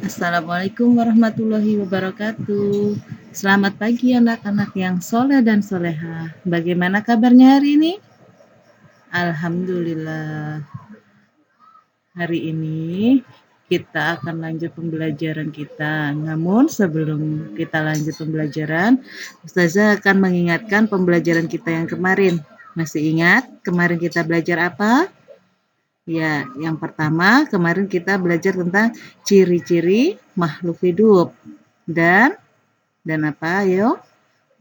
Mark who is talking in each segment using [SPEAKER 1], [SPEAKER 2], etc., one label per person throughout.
[SPEAKER 1] Assalamualaikum warahmatullahi wabarakatuh. Selamat pagi anak-anak yang soleh dan soleha. Bagaimana kabarnya hari ini? Alhamdulillah. Hari ini kita akan lanjut pembelajaran kita. Namun sebelum kita lanjut pembelajaran, Ustazah akan mengingatkan pembelajaran kita yang kemarin. Masih ingat kemarin kita belajar apa? Ya, yang pertama kemarin kita belajar tentang ciri-ciri makhluk hidup dan apa, ayo?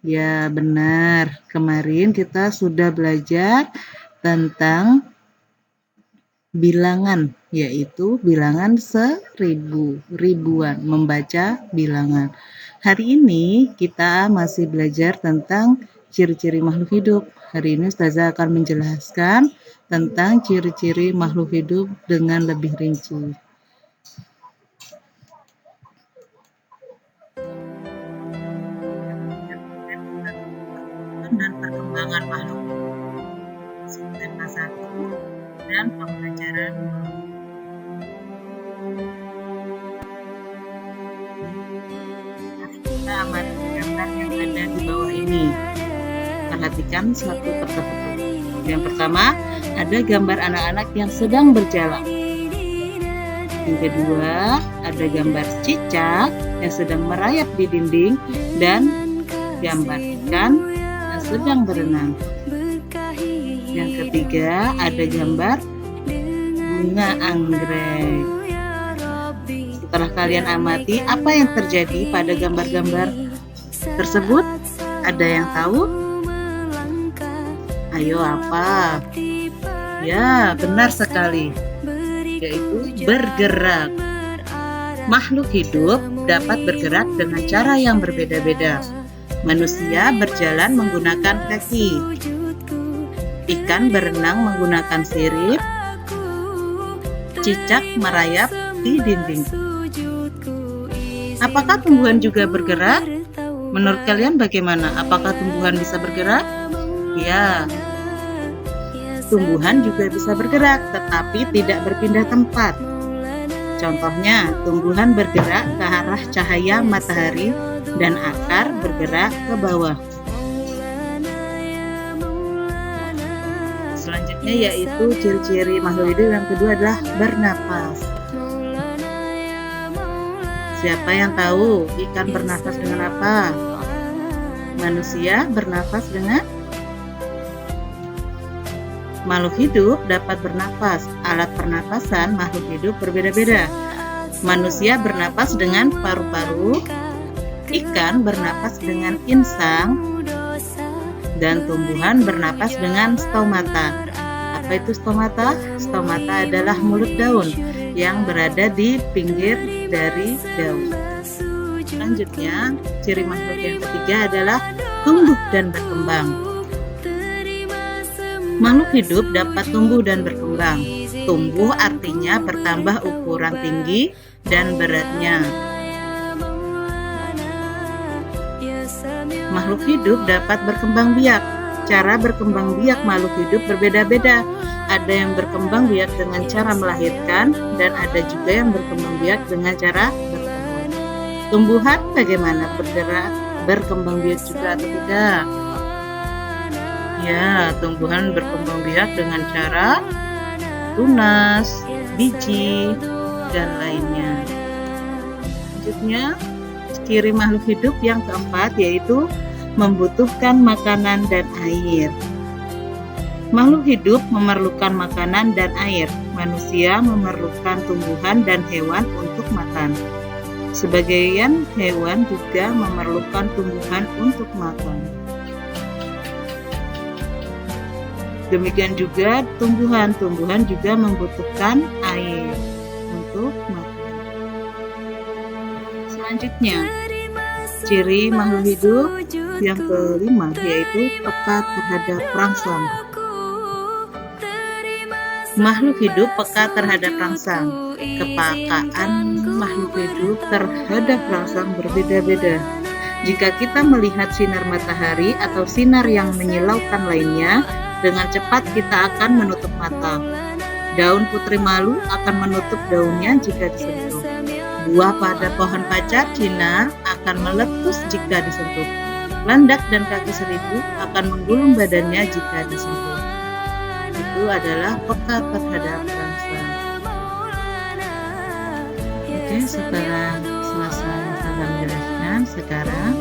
[SPEAKER 1] Ya, benar. Kemarin kita sudah belajar tentang bilangan, yaitu bilangan 1000, ribuan, membaca bilangan. Hari ini kita masih belajar tentang ciri-ciri makhluk hidup. Hari ini Ustazah akan menjelaskan tentang ciri-ciri makhluk hidup dengan lebih rinci. Dan perkembangan makhluk tema 1 dan pembelajaran kita amati gambar yang ada di bawah ini. Perhatikan satu persatu. Yang pertama, ada gambar anak-anak yang sedang berjalan. Yang kedua, ada gambar cicak yang sedang merayap di dinding dan gambar ikan yang sedang berenang. Yang ketiga, ada gambar bunga anggrek. Setelah kalian amati, apa yang terjadi pada gambar-gambar tersebut? Ada yang tahu? Ayo, apa? Ya, benar sekali, yaitu bergerak. Makhluk hidup dapat bergerak dengan cara yang berbeda-beda. Manusia berjalan menggunakan kaki, ikan berenang menggunakan sirip, cicak merayap di dinding. Apakah tumbuhan juga bergerak? Menurut kalian bagaimana? Apakah tumbuhan bisa bergerak? Ya, tumbuhan juga bisa bergerak, tetapi tidak berpindah tempat. Contohnya, tumbuhan bergerak ke arah cahaya matahari dan akar bergerak ke bawah. Selanjutnya yaitu ciri-ciri makhluk hidup yang kedua adalah bernapas. Siapa yang tahu ikan bernafas dengan apa? Manusia bernafas dengan makhluk hidup dapat bernafas. Alat pernapasan makhluk hidup berbeda-beda. Manusia bernapas dengan paru-paru, ikan bernapas dengan insang, dan tumbuhan bernapas dengan stomata. Apa itu stomata? Stomata adalah mulut daun yang berada di pinggir dari daun. Selanjutnya, ciri makhluk yang ketiga adalah tumbuh dan berkembang. Makhluk hidup dapat tumbuh dan berkembang. Tumbuh artinya bertambah ukuran tinggi dan beratnya. Makhluk hidup dapat berkembang biak. Cara berkembang biak makhluk hidup berbeda-beda. Ada yang berkembang biak dengan cara melahirkan dan ada juga yang berkembang biak dengan cara berkembang. Tumbuhan bagaimana bergerak, berkembang biak juga atau tidak? Ya, tumbuhan berkembang biak dengan cara tunas, biji, dan lainnya. Selanjutnya, ciri makhluk hidup yang keempat yaitu membutuhkan makanan dan air. Makhluk hidup memerlukan makanan dan air. Manusia memerlukan tumbuhan dan hewan untuk makan. Sebagian hewan juga memerlukan tumbuhan untuk makan. Demikian juga tumbuhan juga membutuhkan air untuk makan. Selanjutnya, ciri makhluk hidup yang kelima yaitu peka terhadap rangsang. Makhluk hidup peka terhadap rangsang. Kepekaan makhluk hidup terhadap rangsang berbeda-beda. Jika kita melihat sinar matahari atau sinar yang menyilaukan lainnya, dengan cepat kita akan menutup mata. Daun putri malu akan menutup daunnya jika disentuh. Buah pada pohon pacar Cina akan meletus jika disentuh. Landak dan kaki seribu akan menggulung badannya jika disentuh. Itu adalah peka terhadap bangsa. Oke, setelah selesai saya menjelaskan, sekarang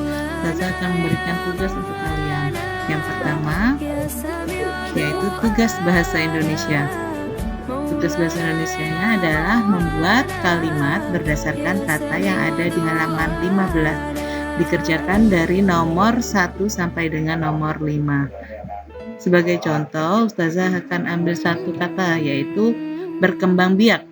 [SPEAKER 1] saya akan memberikan tugas untuk kalian. Yang pertama, yaitu tugas bahasa Indonesia. Tugas bahasa Indonesianya adalah membuat kalimat berdasarkan kata yang ada di halaman 15. Dikerjakan dari nomor 1 sampai dengan nomor 5. Sebagai contoh, Ustazah akan ambil satu kata, yaitu berkembang biak.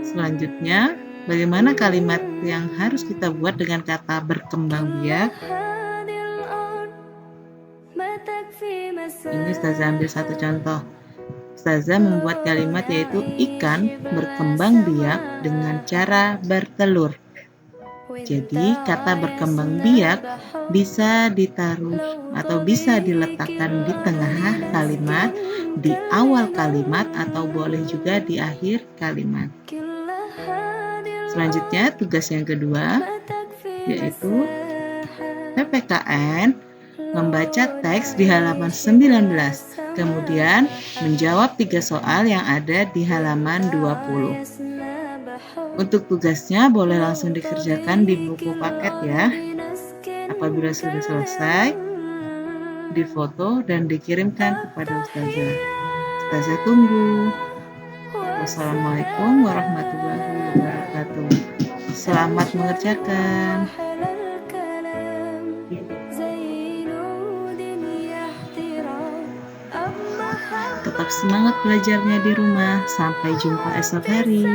[SPEAKER 1] Selanjutnya, bagaimana kalimat yang harus kita buat dengan kata berkembang biak? Ini Ustazah ambil satu contoh. Ustazah membuat kalimat yaitu ikan berkembang biak dengan cara bertelur. Jadi kata berkembang biak bisa ditaruh atau bisa diletakkan di tengah kalimat, di awal kalimat, atau boleh juga di akhir kalimat. Selanjutnya tugas yang kedua yaitu PPKN membaca teks di halaman 19, kemudian menjawab 3 soal yang ada di halaman 20. Untuk tugasnya boleh langsung dikerjakan di buku paket ya. Apabila sudah selesai, difoto dan dikirimkan kepada Ustazah. Ustazah tunggu. Wassalamualaikum warahmatullahi wabarakatuh. Selamat mengerjakan. Tetap semangat belajarnya di rumah. Sampai jumpa esok hari.